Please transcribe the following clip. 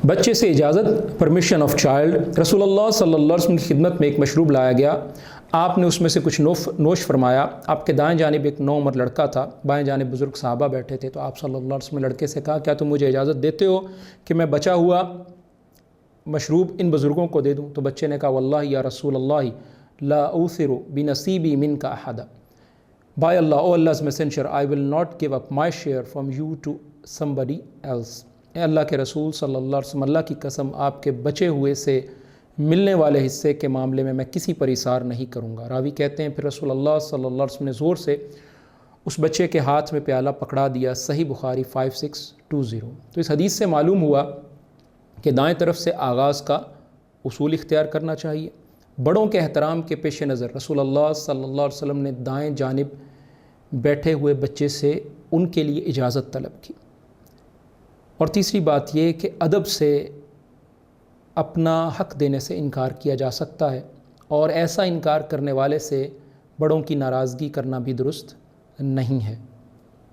بچے سے اجازت، پرمیشن آف چائلڈ۔ رسول اللہ صلی اللہ علیہ وسلم کی خدمت میں ایک مشروب لایا گیا، آپ نے اس میں سے کچھ نوش فرمایا۔ آپ کے دائیں جانب ایک نوعمر لڑکا تھا، بائیں جانب بزرگ صحابہ بیٹھے تھے، تو آپ صلی اللہ علیہ وسلم نے لڑکے سے کہا، کیا تم مجھے اجازت دیتے ہو کہ میں بچا ہوا مشروب ان بزرگوں کو دے دوں؟ تو بچے نے کہا، واللہ یا رسول اللہ لا اوثر بنصیبی Munk احدا، by Allah, oh Allah's messenger, I will not give up my share from you to somebody else۔ اے اللہ کے رسول صلی اللہ علیہ وسلم، اللہ کی قسم آپ کے بچے ہوئے سے ملنے والے حصے کے معاملے میں کسی پر ایثار نہیں کروں گا۔ راوی کہتے ہیں پھر رسول اللہ صلی اللہ علیہ وسلم نے زور سے اس بچے کے ہاتھ میں پیالہ پکڑا دیا۔ صحیح بخاری 5620۔ تو اس حدیث سے معلوم ہوا کہ دائیں طرف سے آغاز کا اصول اختیار کرنا چاہیے۔ بڑوں کے احترام کے پیش نظر رسول اللہ صلی اللہ علیہ وسلم نے دائیں جانب بیٹھے ہوئے بچے سے ان کے لیے اجازت طلب کی۔ اور تیسری بات یہ کہ ادب سے اپنا حق دینے سے انکار کیا جا سکتا ہے، اور ایسا انکار کرنے والے سے بڑوں کی ناراضگی کرنا بھی درست نہیں ہے۔